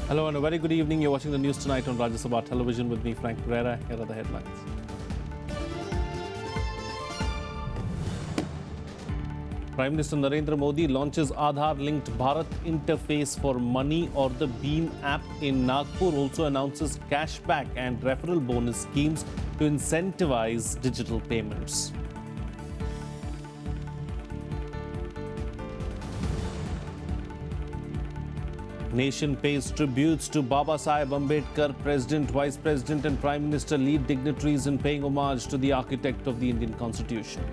Hello and a very good evening. You're watching the news tonight on Rajya Sabha television with me, Frank Pereira. Here are the headlines. Prime Minister Narendra Modi launches Aadhaar-linked Bharat interface for money, or the BHIM app in Nagpur. Also announces cashback and referral bonus schemes to incentivize digital payments. Nation pays tributes to Baba Saheb Ambedkar. President, Vice President and Prime Minister lead dignitaries in paying homage to the architect of the Indian Constitution.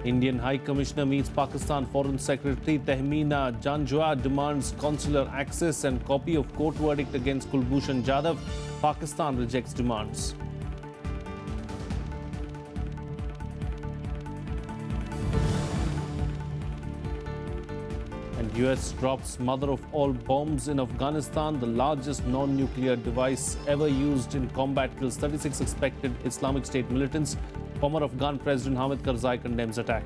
Indian High Commissioner meets Pakistan Foreign Secretary. Tehmeena Janjua demands consular access and copy of court verdict against Kulbhushan Jadhav. Pakistan rejects demands. US drops mother of all bombs in Afghanistan. The largest non-nuclear device ever used in combat kills 36 suspected Islamic State militants. Former Afghan President Hamid Karzai condemns attack.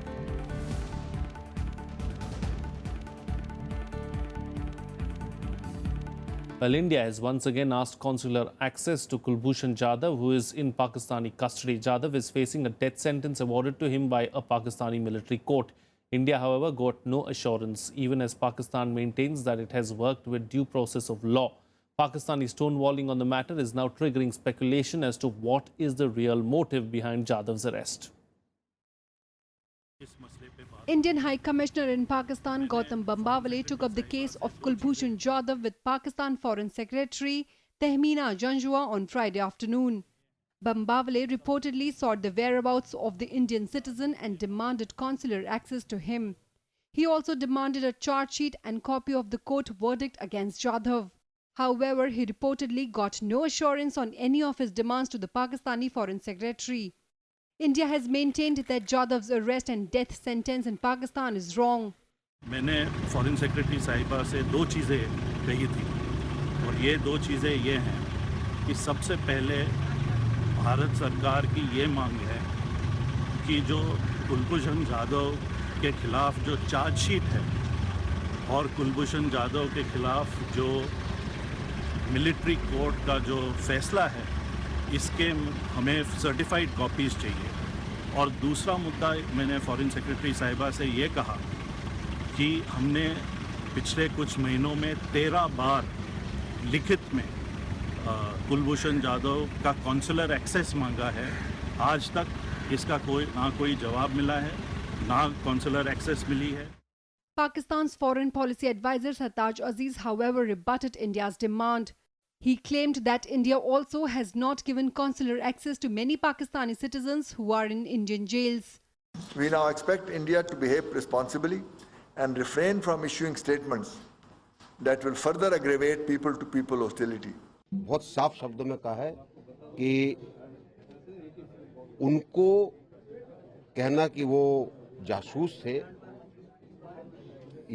Well, India has once again asked consular access to Kulbhushan Jadhav, who is in Pakistani custody. Jadhav is facing a death sentence awarded to him by a Pakistani military court. India, however, got no assurance, even as Pakistan maintains that it has worked with due process of law. Pakistani stonewalling on the matter is now triggering speculation as to what is the real motive behind Jadhav's arrest. Indian High Commissioner in Pakistan, Gautam Bambawale, took up the case of Kulbhushan Jadhav with Pakistan Foreign Secretary Tehmeena Janjua on Friday afternoon. Bambawale reportedly sought the whereabouts of the Indian citizen and demanded consular access to him. He also demanded a charge sheet and copy of the court verdict against Jadhav. However, he reportedly got no assurance on any of his demands to the Pakistani Foreign Secretary. India has maintained that Jadhav's arrest and death sentence in Pakistan is wrong. मैंने foreign secretary साहिबा से दो चीज़ें कही थी, और ये दो चीज़ें ये हैं कि सबसे पहले भारत सरकार की ये मांग है कि जो कुलभूषण जाधव के खिलाफ जो चार्जशीट है और कुलभूषण जाधव के खिलाफ जो मिलिट्री कोर्ट का जो फैसला है, इसके हमें सर्टिफाइड कॉपीज़ चाहिए। और दूसरा मुद्दा मैंने फॉरेन सेक्रेटरी साहिबा से ये कहा कि हमने पिछले कुछ महीनों में 13 बार लिखित में कुलभूषण जाधव का कॉन्सुलर एक्सेस मांगा है। आज तक इसका ना कोई जवाब मिला है, ना कॉन्सुलर एक्सेस मिली है। Pakistan's foreign policy advisor Sartaj Aziz, however, rebutted India's demand. He claimed that India also has not given consular access to many Pakistani citizens who are in Indian jails. We now expect India to behave responsibly and refrain from issuing statements that will further aggravate people-to-people hostility. बहुत साफ शब्दों में कहा है कि उनको कहना कि वो जासूस थे,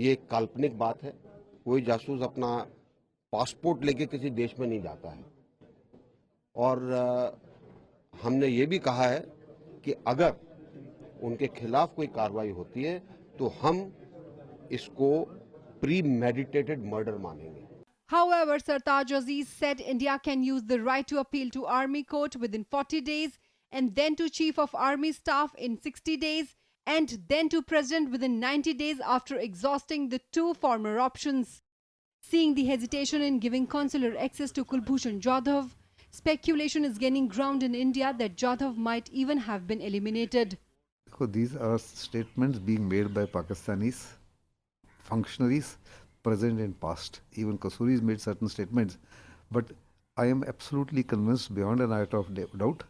ये काल्पनिक बात है। कोई जासूस अपना पासपोर्ट लेके किसी देश में नहीं जाता है। और हमने ये भी कहा है कि अगर उनके खिलाफ कोई कार्रवाई होती है तो हम इसको प्रीमेडिटेटेड मर्डर मानेंगे। However, Sartaj Aziz said India can use the right to appeal to Army Court within 40 days and then to Chief of Army Staff in 60 days and then to President within 90 days after exhausting the two former options. Seeing the hesitation in giving consular access to Kulbhushan Jadhav, speculation is gaining ground in India that Jadhav might even have been eliminated. These are statements being made by Pakistanis, functionaries, present and past. Even Kasuri's made certain statements, but I am absolutely convinced beyond an iota of doubt,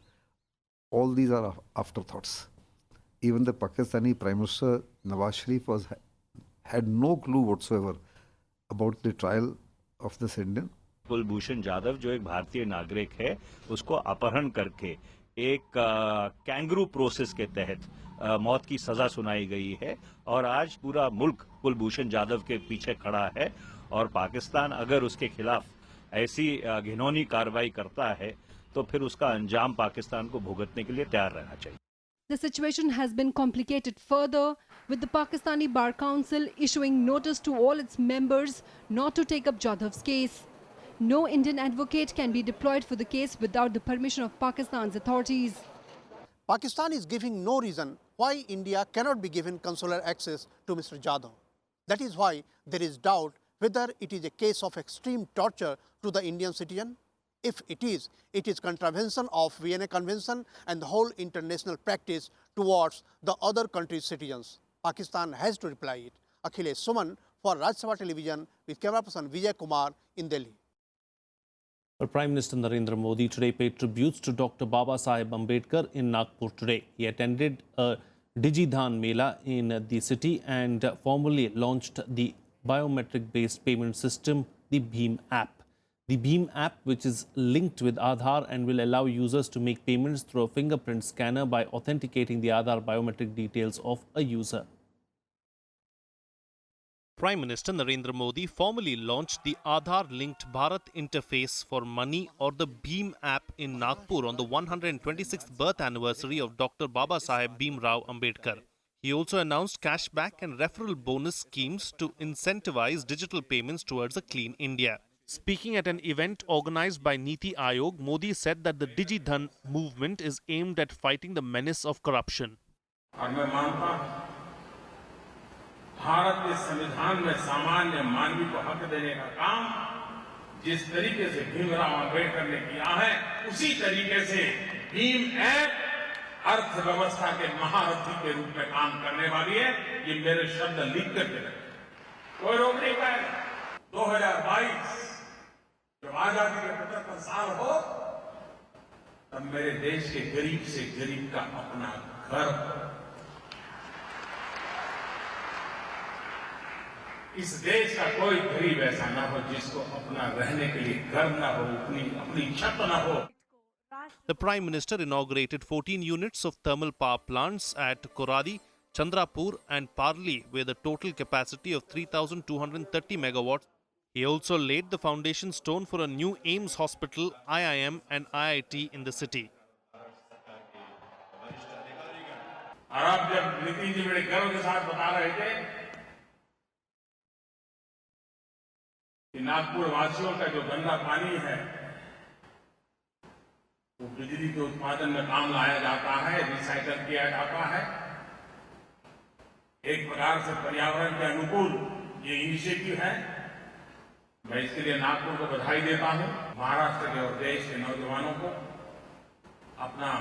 all these are afterthoughts. Even the Pakistani Prime Minister Nawaz Sharif had no clue whatsoever about the trial of this Indian. Kulbhushan Jadhav जो एक भारतीय नागरिक है, उसको अपहरण करके एक kangaroo process के तहत मौत की सजा सुनाई गई है और आज पूरा मुल्क कुलभूषण जाधव के पीछे खड़ा है और पाकिस्तान अगर उसके खिलाफ ऐसी घिनौनी कार्रवाई करता है तो फिर उसका अंजाम पाकिस्तान को भुगतने के लिए तैयार रहना चाहिए। The situation has been complicated further, with the Pakistani Bar Council issuing notice to all its members not to take up Jadhav's case. No Indian advocate can be deployed for the case without the permission of Pakistan's authorities. Pakistan is giving no reason why India cannot be given consular access to Mr. Jadhav. That is why there is doubt whether it is a case of extreme torture to the Indian citizen. If it is contravention of Vienna Convention and the whole international practice towards the other countries' citizens. Pakistan has to reply it. Akhilesh Suman for Rajya Sabha television with camera person Vijay Kumar in Delhi. Well, Prime Minister Narendra Modi today paid tributes to Dr. Baba Saheb Ambedkar in Nagpur today. He attended a Digidhan Mela in the city and formally launched the biometric-based payment system, the BHIM app. The BHIM app, which is linked with Aadhaar and will allow users to make payments through a fingerprint scanner by authenticating the Aadhaar biometric details of a user. Prime Minister Narendra Modi formally launched the Aadhaar-linked Bharat interface for money or the BHIM app in Nagpur on the 126th birth anniversary of Dr. Baba Saheb Bhimrao Ambedkar. He also announced cashback and referral bonus schemes to incentivize digital payments towards a clean India. Speaking at an event organized by Niti Aayog, Modi said that the Digidhan movement is aimed at fighting the menace of corruption. और मैं मानता हूं भारत के संविधान में सामान्य मानवी को हक देने का काम जिस तरीके से भीमराव अम्बेडकर ने किया है उसी तरीके से भीम ऐप अर्थव्यवस्था के महारथी के रूप में काम करने वाली है। ये मेरे शब्द लिख करके रखें, कोई रोक नहीं पाएगा। 2022 जब आजादी के 75 साल हो तब मेरे देश के गरीब से गरीब का अपना घर हो। इस देश का कोई गरीब ऐसा न हो जिसको अपना रहने के लिए घर न हो, अपनी छत न हो। The Prime Minister inaugurated 14 units of thermal power plants at Koradi, Chandrapur and Parli with a total capacity of 3,230 megawatts. He also laid the foundation stone for a new AIIMS hospital, IIM and IIT in the city. और आप जब नितिन जी बड़े गर्व के साथ बता रहे थे कि नागपुर वासियों का जो गंदा पानी है वो बिजली के उत्पादन में काम लाया जाता है, रिसाइकल किया जाता है। एक प्रकार से पर्यावरण के अनुकूल ये इनिशिएटिव है। मैं इसके लिए नागपुर को बधाई देता हूं। महाराष्ट्र के और देश के नौजवानों को अपना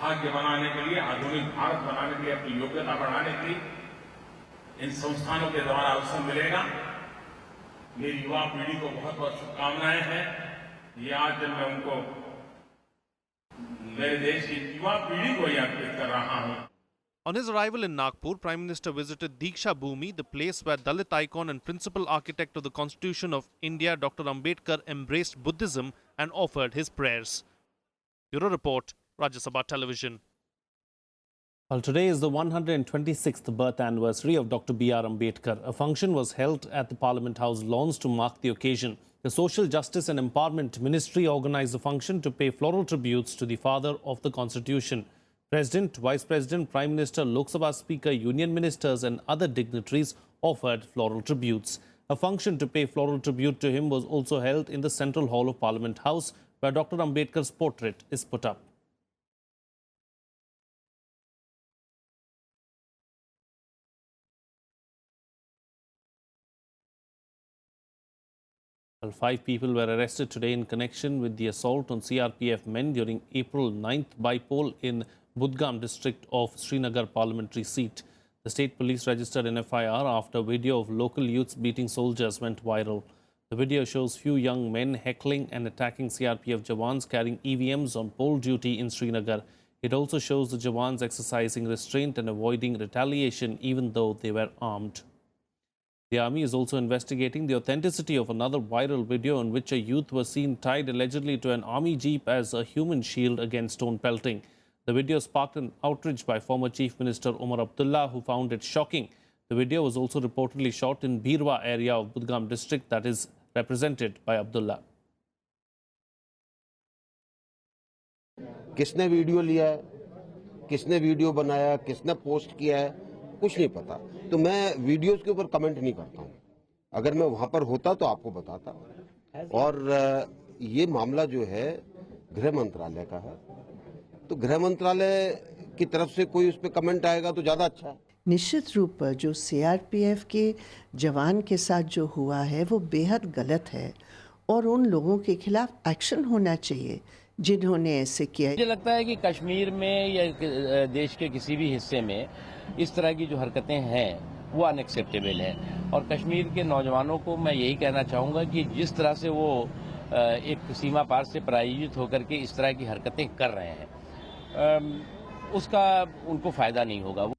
भाग्य बनाने के लिए, आधुनिक भारत बनाने के लिए, अपनी योग्यता बढ़ाने के लिए इन संस्थानों के द्वारा अवसर मिलेगा। मेरी युवा पीढ़ी को बहुत बहुत शुभकामनाएं हैं। ये आज जब मैं उनको मेरे देश की युवा पीढ़ी को याद कर रहा हूं। On his arrival in Nagpur, Prime Minister visited Diksha Bhumi, the place where Dalit icon and principal architect of the Constitution of India, Dr. Ambedkar, embraced Buddhism and offered his prayers. Bureau Report, Rajya Sabha Television. Well, today is the 126th birth anniversary of Dr. B.R. Ambedkar. A function was held at the Parliament House lawns to mark the occasion. The Social Justice and Empowerment Ministry organized the function to pay floral tributes to the father of the Constitution. President, Vice President, Prime Minister, Lok Sabha Speaker, Union Ministers and other dignitaries offered floral tributes. A function to pay floral tribute to him was also held in the Central Hall of Parliament House, where Dr. Ambedkar's portrait is put up. Well, 5 people were arrested today in connection with the assault on CRPF men during April 9th bypoll in Budgam district of Srinagar parliamentary seat. The state police registered an FIR after video of local youths beating soldiers went viral. The video shows few young men heckling and attacking CRPF Jawans carrying EVMs on poll duty in Srinagar. It also shows the Jawans exercising restraint and avoiding retaliation even though they were armed. The army is also investigating the authenticity of another viral video in which a youth was seen tied allegedly to an army jeep as a human shield against stone pelting. The video sparked an outrage by former Chief Minister Omar Abdullah, who found it shocking. The video was also reportedly shot in Birwa area of Budgam district, that is represented by Abdullah. किसने video लिया है, किसने video बनाया, किसने post किया है, कुछ नहीं पता। तो मैं वीडियोस के ऊपर कमेंट नहीं करता हूँ। अगर मैं वहां पर होता तो आपको बताता। और ये मामला जो है गृह मंत्रालय का है, तो गृह मंत्रालय की तरफ से कोई उस पर कमेंट आएगा तो ज्यादा अच्छा है। निश्चित रूप पर जो सीआरपीएफ के जवान के साथ जो हुआ है वो बेहद गलत है और उन लोगों के खिलाफ एक्शन होना चाहिए जिन्होंने ऐसे किया। मुझे लगता है कि कश्मीर में या देश के किसी भी हिस्से में इस तरह की जो हरकतें हैं वो अनएक्सेप्टेबल हैं और कश्मीर के नौजवानों को मैं यही कहना चाहूँगा कि जिस तरह से वो एक सीमा पार से प्रायोजित होकर के इस तरह की हरकतें कर रहे हैं उसका उनको फायदा नहीं होगा।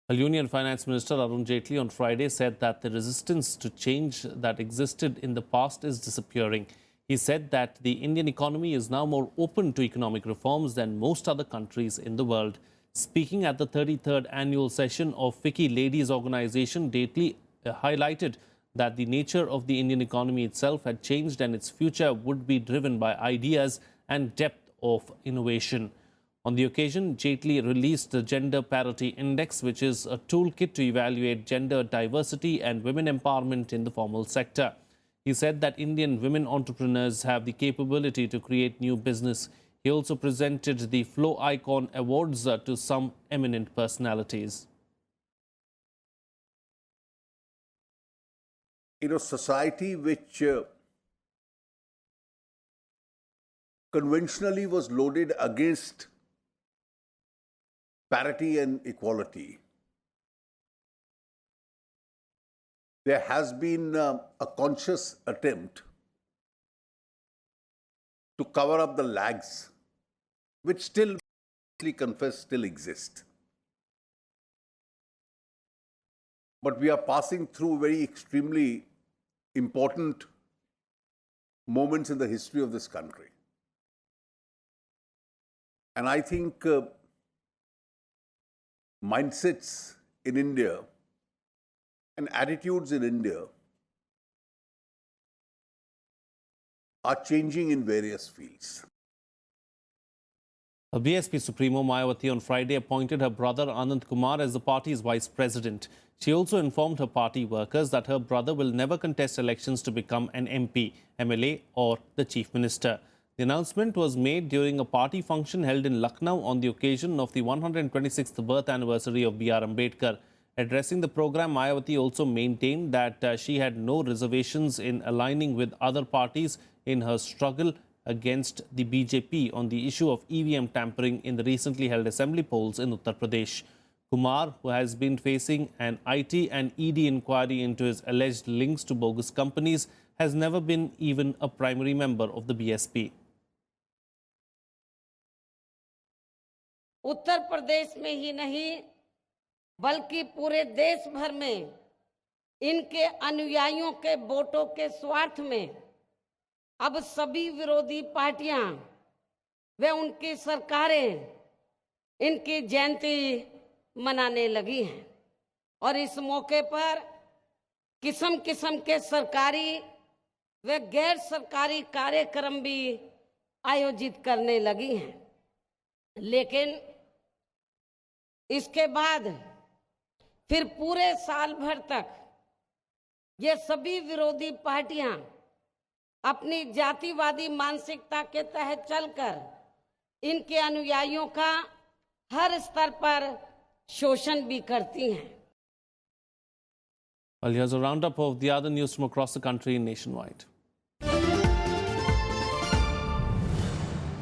Union Finance Minister Arun Jaitley on Friday said that the resistance to change that existed in the past is disappearing. He said that the Indian economy is now more open to economic reforms than most other countries in the world. Speaking at the 33rd annual session of FICCI Ladies Organization, Jaitley highlighted that the nature of the Indian economy itself had changed and its future would be driven by ideas and depth of innovation. On the occasion, Jaitley released the Gender Parity Index, which is a toolkit to evaluate gender diversity and women empowerment in the formal sector. He said that Indian women entrepreneurs have the capability to create new business. He also presented the Flow Icon Awards to some eminent personalities. In a society which conventionally was loaded against parity and equality, there has been a conscious attempt to cover up the lags which still, confess, still exist. But we are passing through very extremely important moments in the history of this country. And I think mindsets in India and attitudes in India are changing in various fields. A BSP Supremo Mayawati on Friday appointed her brother Anand Kumar as the party's vice president. She also informed her party workers that her brother will never contest elections to become an MP, MLA or the chief minister. The announcement was made during a party function held in Lucknow on the occasion of the 126th birth anniversary of B.R. Ambedkar. Addressing the program, Mayawati also maintained that she had no reservations in aligning with other parties in her struggle against the BJP on the issue of EVM tampering in the recently held assembly polls in Uttar Pradesh. Kumar, who has been facing an IT and ED inquiry into his alleged links to bogus companies, has never been even a primary member of the BSP. Uttar Pradesh में ही नहीं बल्कि पूरे देश भर में इनके अनुयायियों के वोटों के स्वार्थ में अब सभी विरोधी पार्टियां व उनकी सरकारें इनकी जयंती मनाने लगी हैं और इस मौके पर किस्म किस्म के सरकारी व गैर सरकारी कार्यक्रम भी आयोजित करने लगी हैं। लेकिन इसके बाद फिर पूरे साल भर तक ये सभी विरोधी पार्टियां अपनी जातिवादी मानसिकता के तहत चलकर इनके अनुयायियों का हर स्तर पर शोषण भी करती हैं। Well, here's a roundup of the other news from across the country and nationwide.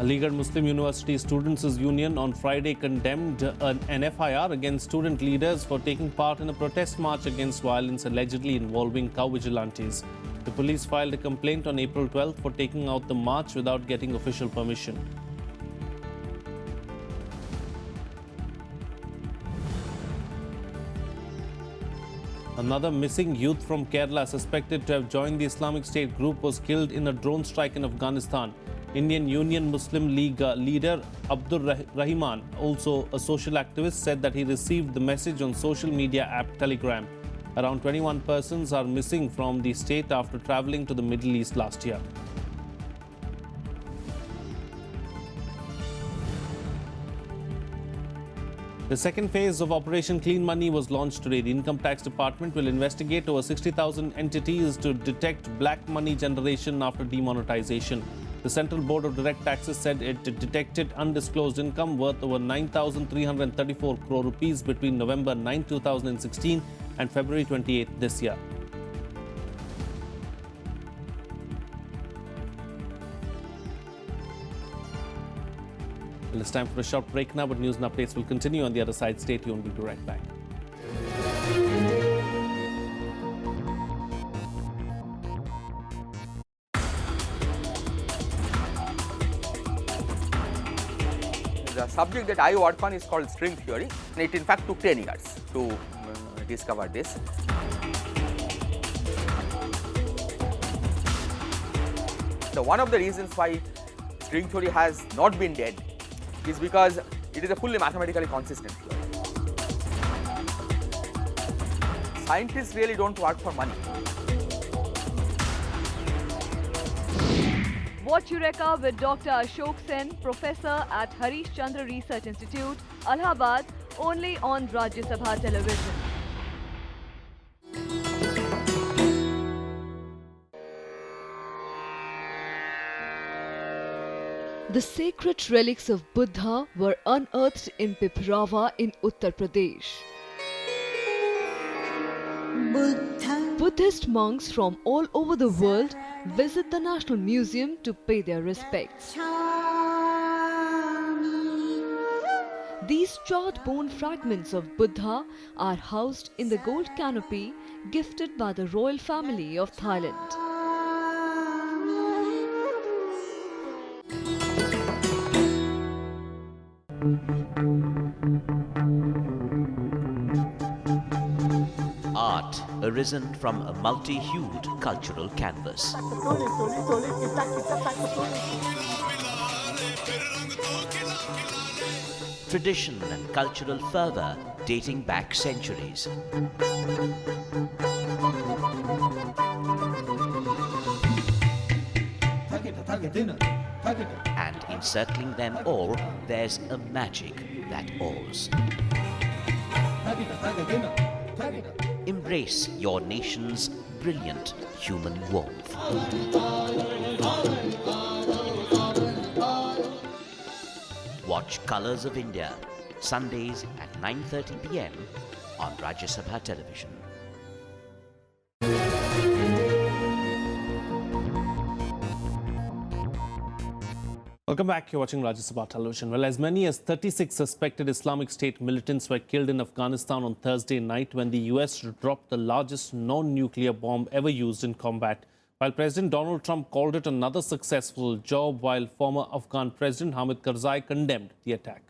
Aligarh Muslim University Students' Union on Friday condemned an FIR against student leaders for taking part in a protest march against violence allegedly involving cow vigilantes. The police filed a complaint on April 12th for taking out the march without getting official permission. Another missing youth from Kerala suspected to have joined the Islamic State group was killed in a drone strike in Afghanistan. Indian Union Muslim League leader Abdur Rahman, also a social activist, said that he received the message on social media app Telegram. Around 21 persons are missing from the state after traveling to the Middle East last year. The second phase of Operation Clean Money was launched today. The Income Tax Department will investigate over 60,000 entities to detect black money generation after demonetization. The Central Board of Direct Taxes said it detected undisclosed income worth over 9,334 crore rupees between November 9, 2016 and February 28 this year. Well, it's time for a short break now, but news and updates will continue on the other side. Stay tuned. We'll be right back. The subject that I work on is called string theory, and it in fact took 10 years to discover this. So one of the reasons why string theory has not been dead is because it is a fully mathematically consistent theory. Scientists really don't work for money. Watch Eureka with Dr. Ashok Sen, Professor at Harish Chandra Research Institute, Allahabad, only on Rajya Sabha television. The sacred relics of Buddha were unearthed in Piprava in Uttar Pradesh. Buddhist monks from all over the world visit the National Museum to pay their respects. These charred bone fragments of Buddha are housed in the gold canopy gifted by the royal family of Thailand. Art arisen from a multi-hued cultural canvas. Tradition and cultural fervor dating back centuries. And encircling them all, there's a magic that awes. Embrace your nation's brilliant human warmth. Watch Colours of India, Sundays at 9:30 p.m. on Rajya Sabha television. Welcome back. You're watching Rajya Sabha television. Well, as many as 36 suspected Islamic State militants were killed in Afghanistan on Thursday night when the US dropped the largest non-nuclear bomb ever used in combat. While President Donald Trump called it another successful job, while former Afghan President Hamid Karzai condemned the attack.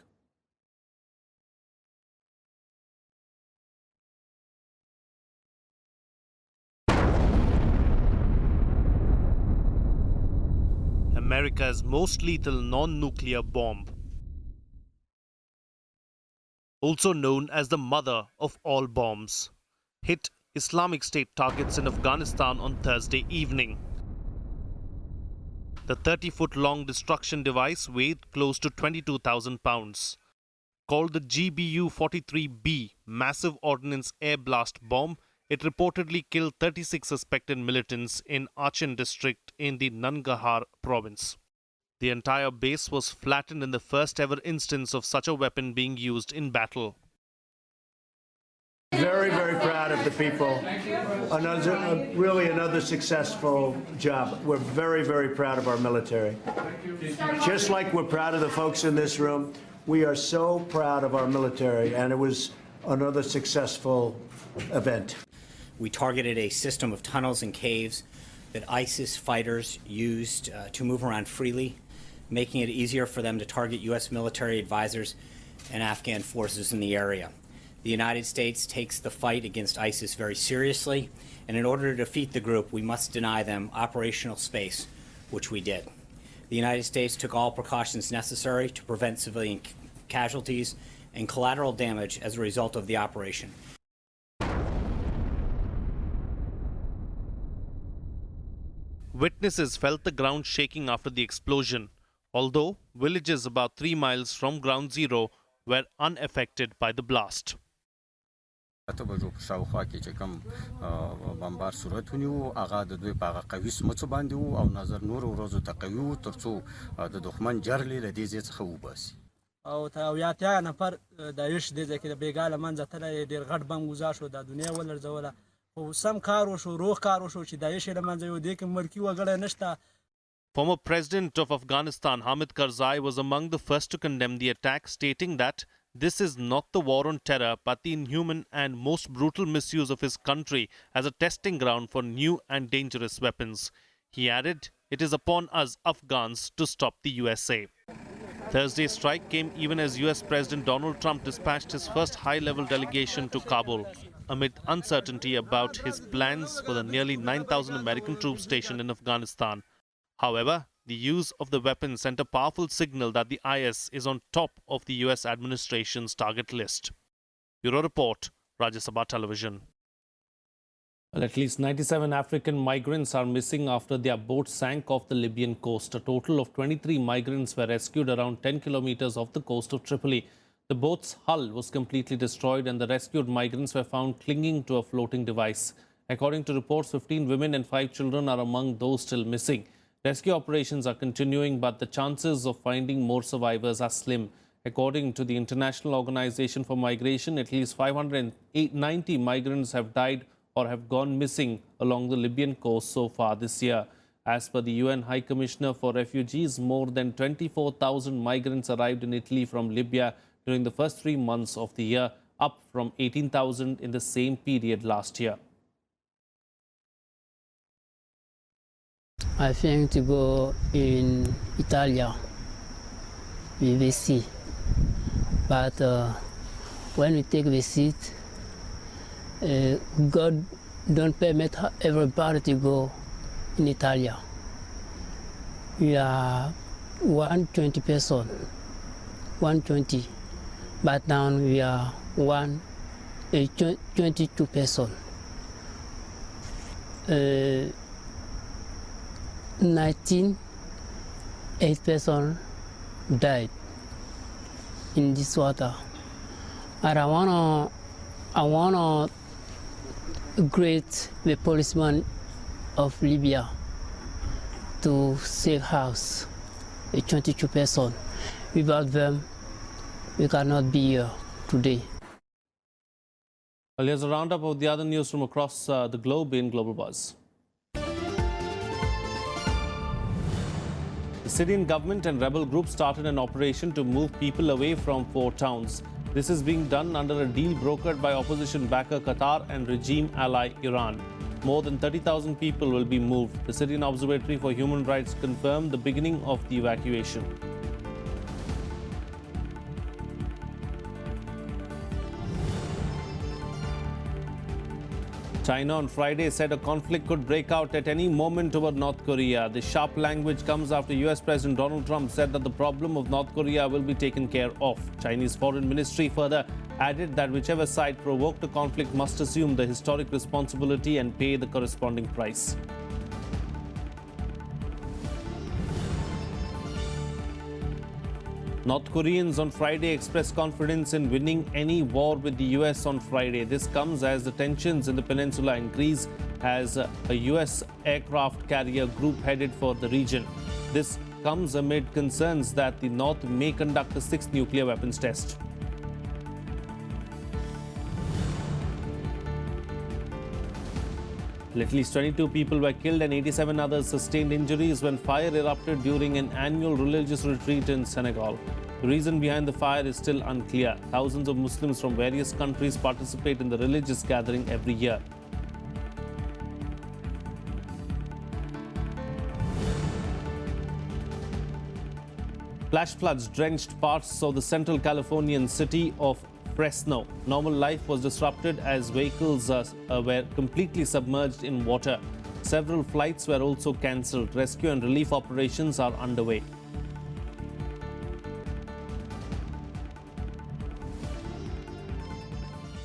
America's most lethal non-nuclear bomb, also known as the mother of all bombs, hit Islamic State targets in Afghanistan on Thursday evening. The 30-foot-long destruction device weighed close to 22,000 pounds. Called the GBU-43B Massive Ordnance Air Blast Bomb, it reportedly killed 36 suspected militants in Achin district in the Nangarhar province. The entire base was flattened in the first ever instance of such a weapon being used in battle. Very, very proud of the people. Really another successful job. We're very, very proud of our military. Just like we're proud of the folks in this room, we are so proud of our military, and it was another successful event. We targeted a system of tunnels and caves that ISIS fighters used to move around freely, making it easier for them to target U.S. military advisors and Afghan forces in the area. The United States takes the fight against ISIS very seriously, and in order to defeat the group, we must deny them operational space, which we did. The United States took all precautions necessary to prevent civilian casualties and collateral damage as a result of the operation. Witnesses felt the ground shaking after the explosion, although villages about 3 miles from ground zero were unaffected by the blast. اته بجو په شاوخوا کې چې کوم بمبار صورت ونیو هغه د دوی په هغه قوي سمڅو باندې وو او نظر نور ورځو ته قوي وو ترڅو د دښمن جرلې له دې ځای څخه وباسي او اتیا نفر داعش دې ځای کې د بیګاله منځه تللی ډېر غټ بم ګذار شو دا دنیا ولړزوله خو سم کار وشو روغ کار وشو چې داعش یې له منځه یو دې کې ملکي وګړی نشته. Former President of Afghanistan Hamid Karzai was among the first to condemn the attack, stating that this is not the war on terror, but the inhuman and most brutal misuse of his country as a testing ground for new and dangerous weapons. He added, "It is upon us Afghans to stop the USA." Thursday's strike came even as US President Donald Trump dispatched his first high-level delegation to Kabul, amid uncertainty about his plans for the nearly 9,000 American troops stationed in Afghanistan. However, the use of the weapon sent a powerful signal that the IS is on top of the US administration's target list. Bureau Report, Rajya Sabha Television. Well, at least 97 African migrants are missing after their boat sank off the Libyan coast. A total of 23 migrants were rescued around 10 kilometers off the coast of Tripoli. The boat's hull was completely destroyed and the rescued migrants were found clinging to a floating device. According to reports, 15 women and 5 children are among those still missing. Rescue operations are continuing, but the chances of finding more survivors are slim. According to the International Organization for Migration, at least 590 migrants have died or have gone missing along the Libyan coast so far this year. As per the UN High Commissioner for Refugees, more than 24,000 migrants arrived in Italy from Libya during the first 3 months of the year, up from 18,000 in the same period last year. I think to go in Italia, we will see. But when we take the seat, God don't permit everybody to go in Italia. We are 120 person, 120, but now we are 22 person. 8 person died in this water. And I wanna greet the policeman of Libya to save house, 22 person. Without them, we cannot be here today. Well, here's a roundup of the other news from across the globe in Global Buzz. The Syrian government and rebel groups started an operation to move people away from 4 towns. This is being done under a deal brokered by opposition backer Qatar and regime ally Iran. More than 30,000 people will be moved. The Syrian Observatory for Human Rights confirmed the beginning of the evacuation. China on Friday said a conflict could break out at any moment over North Korea. The sharp language comes after US President Donald Trump said that the problem of North Korea will be taken care of. Chinese Foreign Ministry further added that whichever side provoked the conflict must assume the historic responsibility and pay the corresponding price. North Koreans on Friday expressed confidence in winning any war with the US on Friday. This comes as the tensions in the peninsula increase as a US aircraft carrier group headed for the region. This comes amid concerns that the North may conduct a 6th nuclear weapons test. At least 22 people were killed and 87 others sustained injuries when fire erupted during an annual religious retreat in Senegal. The reason behind the fire is still unclear. Thousands of Muslims from various countries participate in the religious gathering every year. Flash floods drenched parts of the central Californian city of Fresno. Normal life was disrupted as vehicles were completely submerged in water. Several flights were also cancelled. Rescue and relief operations are underway.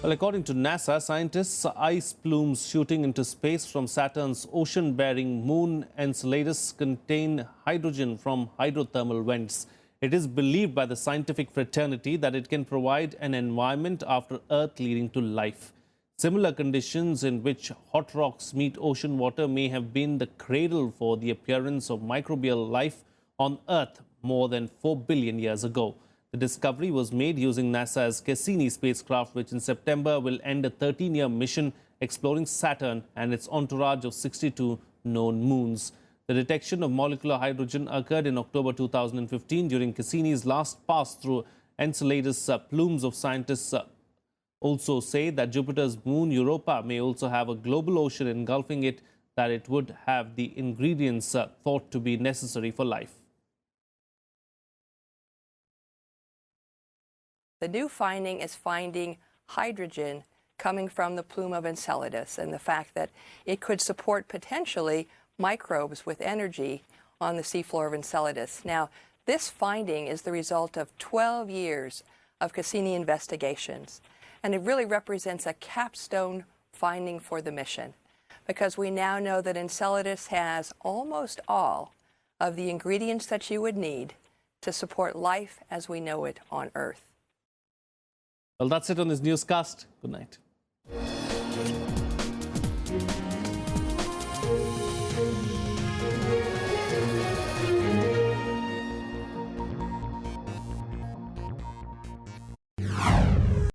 Well, Well, according to NASA, scientists, ice plumes shooting into space from Saturn's ocean-bearing moon Enceladus contain hydrogen from hydrothermal vents. It is believed by the scientific fraternity that it can provide an environment after Earth leading to life. Similar conditions in which hot rocks meet ocean water may have been the cradle for the appearance of microbial life on Earth more than 4 billion years ago. The discovery was made using NASA's Cassini spacecraft, which in September will end a 13-year mission exploring Saturn and its entourage of 62 known moons. The detection of molecular hydrogen occurred in October 2015 during Cassini's last pass through Enceladus. Plumes of scientists also say that Jupiter's moon Europa may also have a global ocean engulfing it, that it would have the ingredients thought to be necessary for life. The new finding is finding hydrogen coming from the plume of Enceladus, and the fact that it could support potentially microbes with energy on the seafloor of Enceladus. Now, this finding is the result of 12 years of Cassini investigations, and it really represents a capstone finding for the mission, because we now know that Enceladus has almost all of the ingredients that you would need to support life as we know it on Earth. Well, that's it on this newscast. Good night.